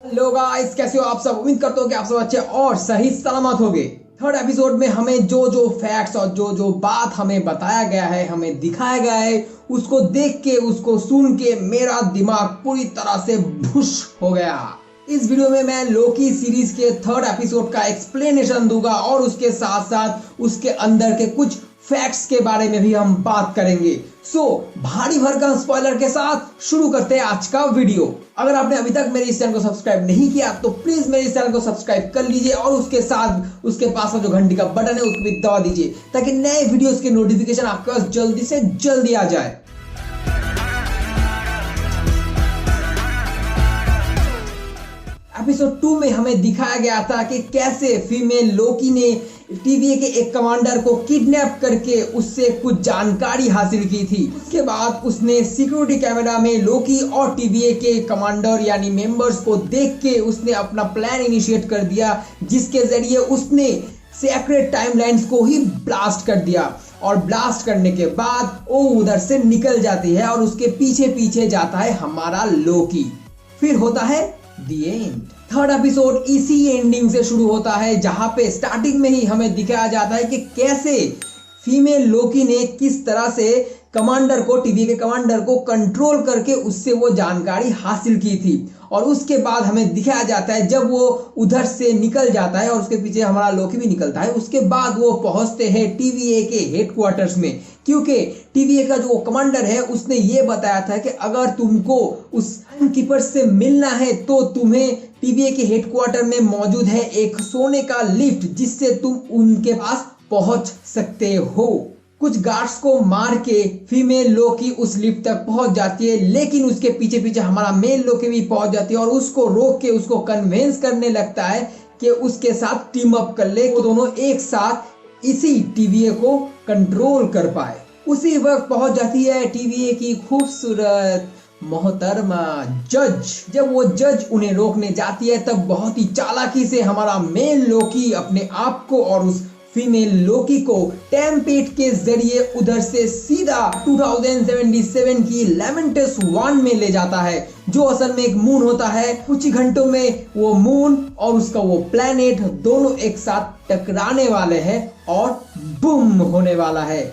Hello guys, कैसे हो आप सब। उम्मीद करता हूँ कि आप सब अच्छे और सही सलामत होंगे। थर्ड एपिसोड में हमें जो फैक्ट्स और जो बात हमें बताया गया है, हमें दिखाया गया है, उसको देख के उसको सुन के मेरा दिमाग पूरी तरह से भुश हो गया। इस वीडियो में मैं लोकी सीरीज के थर्ड एपिसोड का एक्सप्लेनेशन दूंगा और उसके साथ साथ उसके अंदर के कुछ फैक्ट्स के बारे में भी हम बात करेंगे। भारी भरकम स्पॉइलर के साथ शुरू करते हैं आज का वीडियो। अगर आपने अभी तक मेरे इस चैनल को सब्सक्राइब नहीं किया तो प्लीज मेरे इस चैनल को सब्सक्राइब कर लीजिए और उसके साथ उसके पास में जो घंटी का बटन है उसको भी दबा दीजिए ताकि नए वीडियोस के नोटिफिकेशन आपके पास जल्दी से जल्दी आ जाए। एपिसोड 2 में हमें दिखाया गया था कि कैसे फीमेल लोकी ने टीवीए के एक कमांडर को किडनैप करके उससे कुछ जानकारी हासिल की थी। उसके बाद उसने सिक्योरिटी कैमरा में लोकी और टीवीए के कमांडर यानी मेंबर्स को देख के उसने अपना प्लान इनिशिएट कर दिया, जिसके जरिए उसने सेक्रेट टाइमलाइंस को ही ब्लास्ट कर दिया। और ब्लास्ट करने के बाद वो उधर से निकल जाती है और उसके पीछे पीछे जाता है हमारा लोकी। फिर होता है द एंड। थर्ड एपिसोड इसी एंडिंग से शुरू होता है, जहां पे स्टार्टिंग में ही हमें दिखाया जाता है कि कैसे फीमेल लोकी ने किस तरह से कमांडर को, टीवी के कमांडर को कंट्रोल करके उससे वो जानकारी हासिल की थी। और उसके बाद हमें दिखाया जाता है जब वो उधर से निकल जाता है और उसके पीछे हमारा लोकी भी निकलता है, उसके बाद वो पहुंचते हैं टीवीए के हेडक्वार्टर्स में, क्योंकि टीवीए का जो कमांडर है उसने ये बताया था कि अगर तुमको उस टाइमकीपर से मिलना है तो तुम्हें टीवीए के हेडक्वार्टर में मौजूद है एक सोने का लिफ्ट, जिससे तुम उनके पास पहुंच सकते हो। कुछ गार्ड्स को मार के फीमेल लोकी उस लिफ्ट तक पहुंच जाती है, लेकिन उसके पीछे पीछे हमारा मेल लोकी भी पहुंच जाती है और उसको रोक के उसको कन्विंस करने लगता है कि उसके साथ टीम अप कर ले, वो दोनों एक साथ इसी टीवीए को कंट्रोल कर पाए। उसी वक्त पहुंच जाती है टीवीए की खूबसूरत मोहतरमा जज। जब वो जज उन्हें रोकने जाती है तब बहुत ही चालाकी से हमारा मेल लोकी अपने आप को और उस फीमेल लोकी को टेम्पेट के जरिए उधर से सीधा 2077 की लेमेंटस 1 में ले जाता है, जो असल में एक मून होता है। कुछ ही घंटों में वो मून और उसका वो प्लेनेट दोनों एक साथ टकराने वाले हैं और बूम होने वाला है।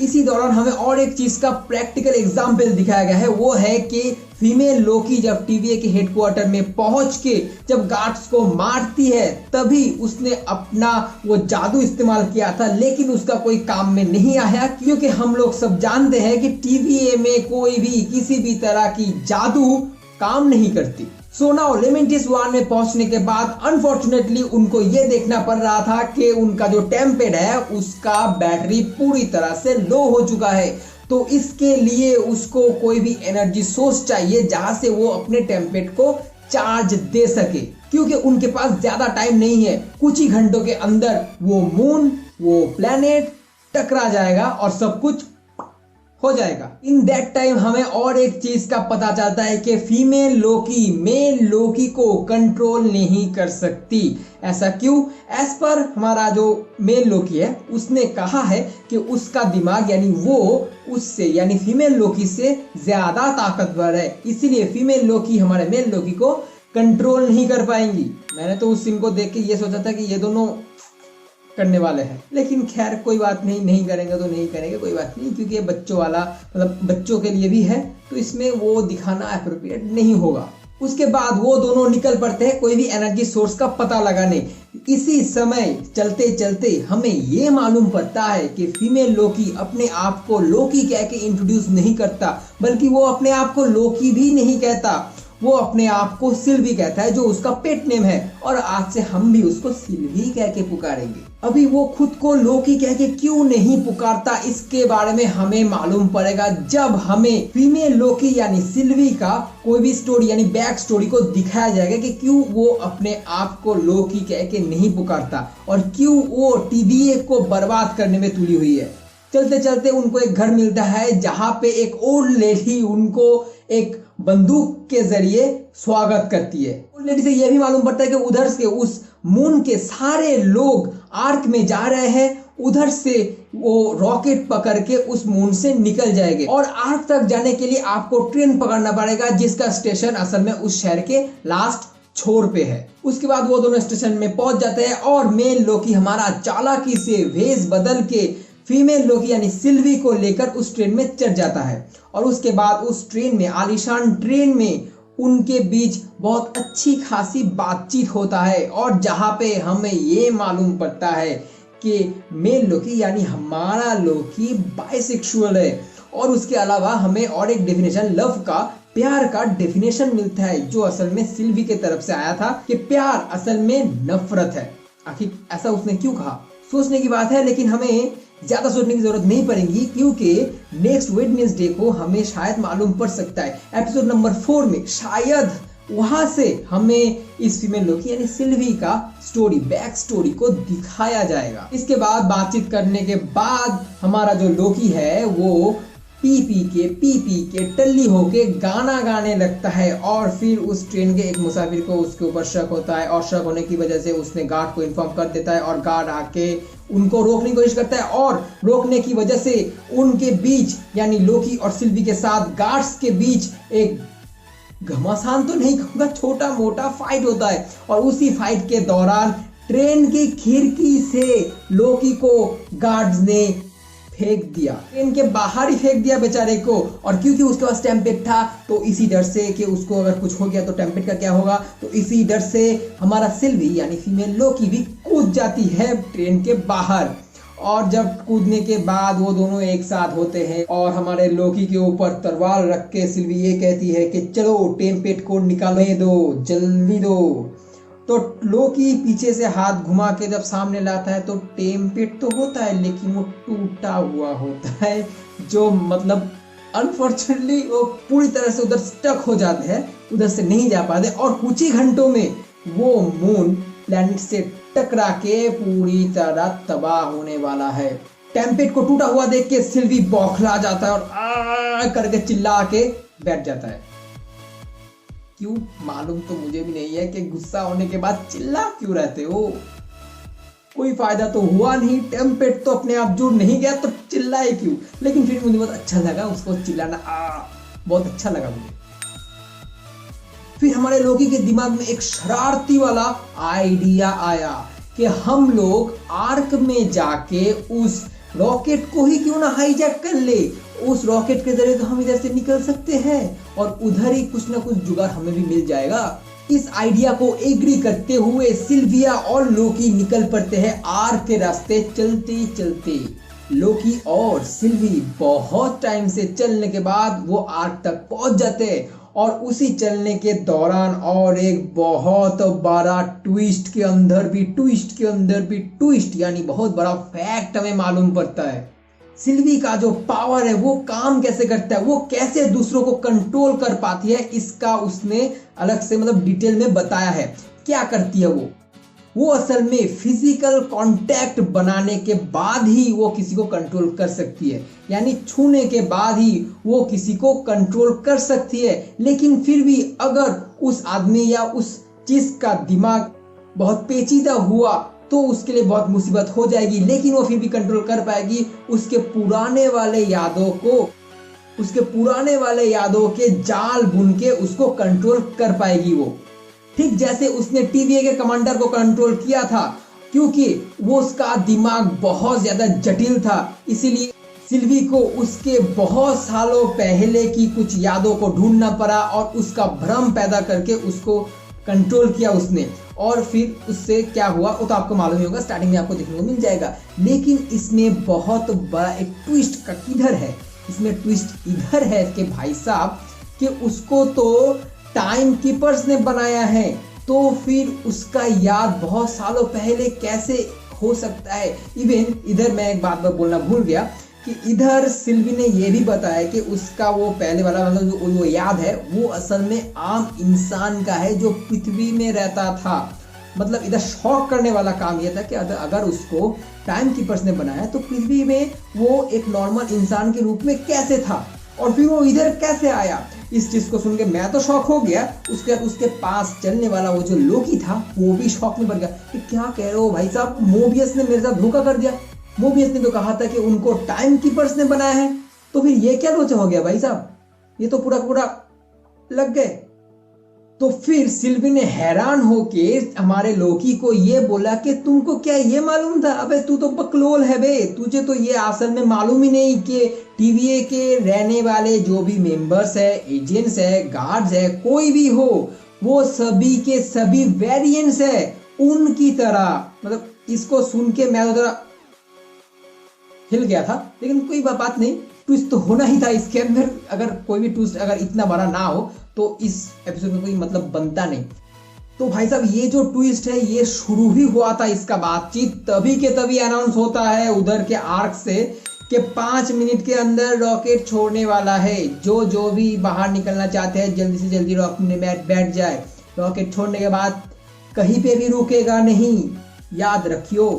इसी दौरान हमें और एक चीज का प्रैक्टिकल एग्जाम्पल दिखाया गया है, वो है कि फीमेल लोकी जब टीवीए के हेडक्वार्टर में पहुंच के जब गार्ड्स को मारती है तभी उसने अपना वो जादू इस्तेमाल किया था, लेकिन उसका कोई काम में नहीं आया, क्योंकि हम लोग सब जानते हैं कि टीवीए में कोई भी किसी भी तरह की जादू काम नहीं करती। नाउ लेमेंटिस 1 में पहुंचने के बाद अनफॉर्चुनेटली उनको ये देखना पड़ रहा था कि उनका जो टेम्पेड है उसका बैटरी पूरी तरह से लो हो चुका है। तो इसके लिए उसको कोई भी एनर्जी सोर्स चाहिए जहां से वो अपने टेम्पेड को चार्ज दे सके, क्योंकि उनके पास ज्यादा टाइम नहीं है। कुछ ही घंटों के अंदर वो मून, वो प्लेनेट टकरा जाएगा और सब कुछ हो जाएगा। इन दैट टाइम हमें और एक चीज का पता चलता है कि फीमेल लोकी मेल लोकी को कंट्रोल नहीं कर सकती। ऐसा क्यों? एज पर हमारा जो मेल लोकी है उसने कहा है कि उसका दिमाग यानी वो उससे यानी फीमेल लोकी से ज्यादा ताकतवर है, इसीलिए फीमेल लोकी हमारे मेल लोकी को कंट्रोल नहीं कर पाएंगी। मैंने तो उस सीन को देख के ये सोचा था कि ये दोनों करने वाले हैं, लेकिन खैर कोई बात नहीं, नहीं करेंगे तो नहीं करेंगे, कोई बात नहीं, क्योंकि ये बच्चों वाला मतलब बच्चों के लिए भी है तो इसमें वो दिखाना एप्रोप्रिएट नहीं होगा। उसके बाद वो दोनों निकल पड़ते हैं कोई भी एनर्जी सोर्स का पता लगाने। इसी समय चलते चलते हमें ये मालूम पड़ता है कि फीमेल लोकी अपने आप को लोकी कह के इंट्रोड्यूस नहीं करता, बल्कि वो अपने आप को लोकी भी नहीं कहता, वो अपने आप को सिल्वी कहता है, जो उसका पेट नेम है, और आज से हम भी उसको सिल्वी कह के पुकारेंगे। अभी वो खुद को लोकी कह के क्यों नहीं पुकारता, इसके बारे में हमें मालूम पड़ेगा जब हमें फीमेल लोकी यानी सिल्वी का कोई भी स्टोरी यानी बैक स्टोरी को दिखाया जाएगा कि क्यों वो अपने आप को लोकी कह के नहीं पुकारता और क्यों वो टीवीए को बर्बाद करने में तुली हुई है। चलते चलते उनको एक घर मिलता है जहां पे एक ओल्ड लेडी उनको एक बंदूक के जरिए स्वागत करती है। ओल्ड लेडी से यह भी मालूम पड़ता है कि उधर से उस मून के सारे लोग आर्क में जा रहे हैं, उधर से वो रॉकेट पकड़ के उस मून से निकल जाएंगे और आर्क तक जाने के लिए आपको ट्रेन पकड़ना पड़ेगा, जिसका स्टेशन असल में उस शहर के लास्ट छोर पे है। उसके बाद वो दोनों स्टेशन में पहुंच जाते हैं और मेल लोकी हमारा चालाकी से भेष बदल के फीमेल लोकी यानी सिल्वी को लेकर उस ट्रेन में चढ़ जाता है। और उसके बाद उस ट्रेन में, आलीशान ट्रेन में, उनके बीच बहुत अच्छी खासी बातचीत होता है और जहां पे हमें ये मालूम पड़ता है कि मेल लोकी यानी हमारा लोकी बाइसेक्सुअल है। और उसके अलावा हमें और एक डेफिनेशन, लव का, प्यार का डेफिनेशन मिलता है जो असल में सिल्वी के तरफ से आया था कि प्यार असल में नफरत है। आखिर ऐसा उसने क्यों कहा, सोचने की बात है, लेकिन हमें ज्यादा सोचने की जरूरत नहीं पड़ेगी क्योंकि नेक्स्ट वेडनेसडे को हमें शायद मालूम पड़ सकता है। एपिसोड नंबर 4 में शायद वहां से हमें इस फीमेल लोकी यानी सिल्वी का स्टोरी, बैक स्टोरी को दिखाया जाएगा। इसके बाद बातचीत करने के बाद हमारा जो लोकी है वो पी के टल्ली होके गाना गाने लगता है और फिर उस ट्रेन के एक मुसाफिर को उसके ऊपर शक होता है और शक होने की वजह से उसने गार्ड को इन्फॉर्म कर देता है और गार्ड आके उनको रोकने की कोशिश करता है और रोकने की वजह से उनके बीच यानी लोकी और सिल्वी के साथ गार्ड्स के बीच एक घमासान तो नहीं कहूंगा, छोटा मोटा फाइट होता है। और उसी फाइट के दौरान ट्रेन की खिड़की से लोकी को गार्ड्स ने फेंक दिया, ट्रेन के बाहर ही फेंक दिया बेचारे को। और क्योंकि उसके पास टेम्पेट था तो इसी डर से कि उसको अगर कुछ हो गया तो टेम्पेट का क्या होगा, तो इसी डर से हमारा सिल्वी यानी फीमेल लोकी भी कूद जाती है ट्रेन के बाहर। और जब कूदने के बाद वो दोनों एक साथ होते हैं और हमारे लोकी के ऊपर तलवार रख के सिल्वी ये कहती है कि चलो टेम्पेट को निकालने दो, जल्दी दो। तो लोकी पीछे से हाथ घुमा के जब सामने लाता है तो टेम्पेट तो होता है लेकिन वो टूटा हुआ होता है, जो मतलब अनफॉर्चुनेटली वो पूरी तरह से उधर स्टक हो जाते हैं, उधर से नहीं जा पाते और कुछ ही घंटों में वो मून प्लैनेट से टकरा के पूरी तरह तबाह होने वाला है। टेम्पेट को टूटा हुआ देख के सिल्वी बौखला जाता है और आ करके चिल्ला के बैठ जाता है। क्यों मालूम तो मुझे भी नहीं है कि गुस्सा होने के बाद चिल्ला क्यों रहते हो, कोई फायदा तो हुआ नहीं, टेम्पेट तो अपने आप जुड़ नहीं गया तो चिल्लाए क्यों। लेकिन फिर मुझे बहुत अच्छा लगा उसको चिल्लाना, बहुत अच्छा लगा मुझे। फिर हमारे लोकी के दिमाग में एक शरारती वाला आइडिया आया कि हम लोग आर्क में जाके उस रॉकेट को ही क्यों ना हाईजैक कर ले, उस रॉकेट के जरिए तो हम इधर से निकल सकते हैं और उधर ही कुछ ना कुछ जुगाड़ हमें भी मिल जाएगा। इस आइडिया को एग्री करते हुए सिल्विया और लोकी निकल पड़ते हैं आर्क के रास्ते। चलते चलते लोकी और सिल्वी बहुत टाइम से चलने के बाद वो आर्क तक पहुंच जाते हैं और उसी चलने के दौरान और एक बहुत बड़ा ट्विस्ट के अंदर भी ट्विस्ट यानी बहुत बड़ा फैक्ट हमें मालूम पड़ता है। सिल्वी का जो पावर है वो काम कैसे करता है, वो कैसे दूसरों को कंट्रोल कर पाती है, इसका उसने अलग से मतलब डिटेल में बताया है। क्या करती है वो असल में फिजिकल कांटेक्ट बनाने के बाद ही वो किसी को कंट्रोल कर सकती है, यानी छूने के बाद ही वो किसी को कंट्रोल कर सकती है। लेकिन फिर भी अगर उस आदमी या उस चीज का दिमाग बहुत पेचीदा हुआ तो उसके लिए बहुत मुसीबत हो जाएगी, लेकिन वो फिर भी कंट्रोल कर पाएगी। उसके पुराने वाले यादों के जाल बुन के उसको कंट्रोल कर पाएगी वो, ठीक जैसे उसने टीवीए के कमांडर को कंट्रोल किया था, क्योंकि वो उसका दिमाग बहुत ज्यादा जटिल था। इसीलिए सिल्वी को उसके बहुत सालों पहले की कुछ यादों को ढूंढना पड़ा और उसका भ्रम पैदा करके उसको कंट्रोल किया उसने। और फिर उससे क्या हुआ वो तो आपको मालूम ही होगा, स्टार्टिंग में आपको देखने को मिल जाएगा। लेकिन इसमें बहुत बड़ा एक ट्विस्ट का किधर है, इसमें ट्विस्ट इधर है कि भाई साहब कि उसको तो टाइम कीपर्स ने बनाया है, तो फिर उसका याद बहुत सालों पहले कैसे हो सकता है। इवन इधर मैं एक बात बोलना भूल गया कि इधर सिल्वी ने यह भी बताया कि उसका वो पहले वाला मतलब वो याद है वो असल में आम इंसान का है जो पृथ्वी में रहता था। मतलब इधर शॉक करने वाला काम यह था कि अगर उसको टाइम कीपर्स ने बनाया तो पृथ्वी में वो एक नॉर्मल इंसान के रूप में कैसे था और फिर वो इधर कैसे आया। इस चीज को सुन के मैं तो शॉक हो गया, उसके पास चलने वाला वो जो लोकी था वो भी शॉक में पड़ गया कि क्या कह रहे हो भाई साहब, मोबियस ने मेरे साथ धोखा कर दिया। मोबियस ने तो कहा था कि उनको टाइम कीपर्स ने बनाया है, तो फिर ये क्या लोचा हो गया भाई साहब, ये तो पूरा लग गए। तो फिर सिल्वी ने हैरान होके हमारे लोकी को ये बोला कि तुमको क्या ये मालूम था? अबे तू तो बकलोल है बे, तुझे तो ये असल में मालूम ही नहीं कि टीवीए के रहने वाले जो भी मेंबर्स है, एजेंट्स है, गार्ड्स है, कोई भी हो, वो सभी के सभी वेरिएंट्स है उनकी तरह। मतलब इसको सुन के मैं तो जरा हिल गया था, लेकिन कोई बात नहीं, ट्विस्ट तो होना ही था इसके अंदर। अगर कोई भी ट्विस्ट अगर इतना बड़ा ना हो तो इस एपिसोड में कोई मतलब बनता नहीं। तो भाई साहब ये जो ट्विस्ट है ये शुरू ही हुआ था इसका बातचीत तभी के तभी अनाउंस होता है उधर के आर्क से कि 5 मिनट के अंदर रॉकेट छोड़ने वाला है। जो भी बाहर निकलना चाहते हैं जल्दी से जल्दी रॉकेट में बैठ जाए। रॉकेट छोड़ने के बाद कहीं पे भी रुकेगा नहीं, याद रखियो।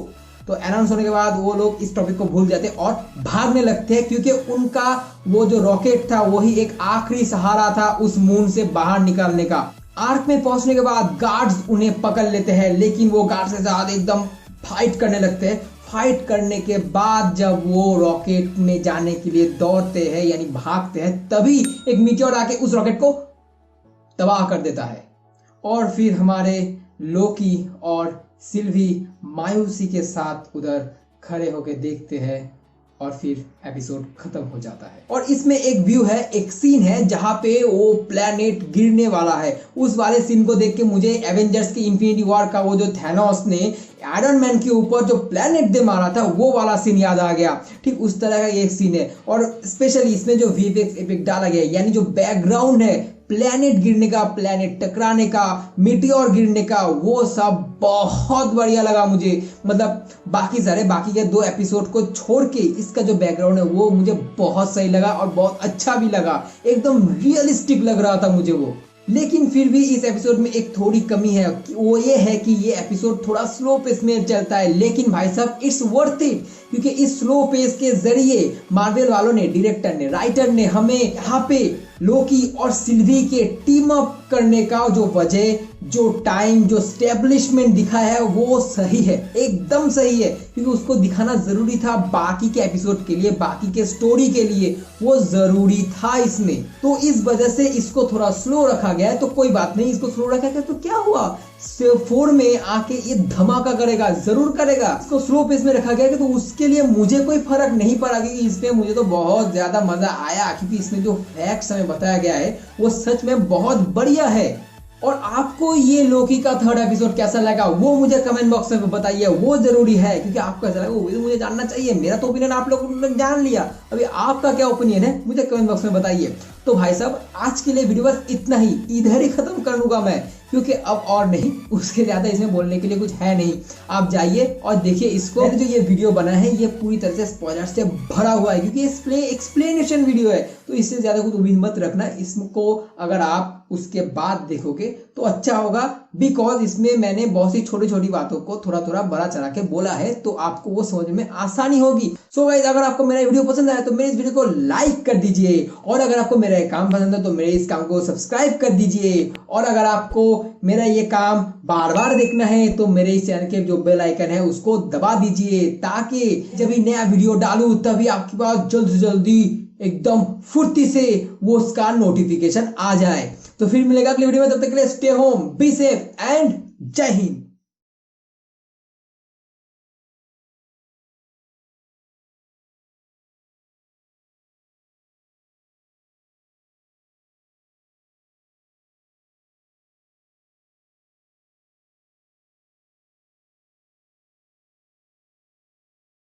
तो अनाउंस होने के बाद वो लोग इस टॉपिक को भूल जाते और भागने लगते हैं, क्योंकि उनका वो जो रॉकेट था वही एक आखिरी सहारा था उस मून से बाहर निकलने का। आर्क में पहुंचने के बाद गार्ड्स उन्हें पकड़ लेते हैं, लेकिन वो गार्ड्स के साथ एकदम फाइट करने लगते हैं। फाइट करने के बाद जब वो रॉकेट में जाने के लिए दौड़ते हैं यानी भागते हैं, तभी एक मीटियोर आके उस रॉकेट को तबाह कर देता है। और फिर हमारे लोकी और सिल्वी मायूसी के साथ उधर खड़े होकर देखते हैं और फिर एपिसोड खत्म हो जाता है। और इसमें एक व्यू है, एक सीन है जहां पे वो प्लेनेट गिरने वाला है। उस वाले सीन को देख के मुझे एवेंजर्स की इन्फिनिटी वॉर का वो जो थैनोस ने आयरन मैन के ऊपर जो प्लेनेट दे मारा था वो वाला सीन याद आ गया। ठीक उस तरह का एक सीन है। और स्पेशली इसमें जो वीएफएक्स इफेक्ट डाला गया यानी जो बैकग्राउंड है प्लेनेट गिरने का, प्लेनेट टकराने का, मीटियोर गिरने का, वो सब बहुत बढ़िया लगा मुझे। मतलब बाकी के 2 एपिसोड को छोड़ के इसका जो बैकग्राउंड है वो मुझे बहुत सही लगा और बहुत अच्छा भी लगा। एकदम रियलिस्टिक लग रहा था मुझे वो। लेकिन फिर भी इस एपिसोड में एक थोड़ी कमी है, वो ये है कि ये एपिसोड थोड़ा स्लो पेस में चलता है। लेकिन भाई साहब इट्स वर्थ इट, क्योंकि इस स्लो पेस के जरिए मार्वल वालों ने, डायरेक्टर ने, राइटर ने हमें यहाँ पे लोकी और सिल्वी के टीम अप करने का जो वजह, जो टाइम, जो स्टैब्लिशमेंट दिखाया है वो सही है, एकदम सही है। क्योंकि उसको दिखाना जरूरी था बाकी के एपिसोड के लिए, बाकी के स्टोरी के लिए वो जरूरी था इसमें। तो इस वजह से इसको थोड़ा स्लो रखा गया है। तो कोई बात नहीं, इसको स्लो रखा गया तो क्या हुआ, 4 में आके ये धमाका करेगा, जरूर करेगा। इसको स्लो पेस में रखा गया है तो उसके लिए मुझे कोई फर्क नहीं पड़ा, क्योंकि इसमें मुझे तो बहुत ज्यादा मजा आया। क्योंकि इसमें जो फैक्ट्स हमें बताया गया है वो सच में बहुत बढ़िया है। और आपको ये लोकी का 3rd एपिसोड कैसा लगा वो मुझे कमेंट बॉक्स में बताइए, वो जरूरी है। क्योंकि आपको कैसा लगा वो मुझे जानना चाहिए। मेरा तो ओपिनियन आप लोगों ने जान लिया, अभी आपका क्या ओपिनियन है मुझे कमेंट बॉक्स में बताइए। तो भाई साहब आज के लिए वीडियो बस इतना ही, इधर ही खत्म कर लूंगा मैं, क्योंकि अब और नहीं, उसके ज्यादा इसमें बोलने के लिए कुछ है नहीं। आप जाइए और देखिए इसको। जो ये वीडियो बना है ये पूरी तरह से स्पॉइलर से भरा हुआ है, क्योंकि ये एक्सप्लेनेशन वीडियो है। तो इससे ज्यादा कुछ उम्मीद मत रखना। इसको अगर आप उसके बाद देखोगे तो अच्छा होगा, बिकॉज इसमें मैंने बहुत सी छोटी छोटी बातों को थोड़ा थोड़ा बड़ा चढ़ा के बोला है, तो आपको वो समझ में आसानी होगी। सो गाइस अगर आपको मेरा वीडियो पसंद आया तो मेरे इस वीडियो को लाइक कर दीजिए, और अगर आपको मेरा ये काम पसंद है तो मेरे इस काम को सब्सक्राइब कर दीजिए, और अगर आपको मेरा ये काम बार बार देखना है तो मेरे इस चैनल के जो बेल आइकन है उसको दबा दीजिए, ताकि जब भी नया वीडियो डालूं तभी आपके पास जल्द से जल्दी एकदम फुर्ती से वो उसका नोटिफिकेशन आ जाए। तो फिर मिलेगा अगले वीडियो में, तब तक के लिए stay home, be safe and जय हिंद।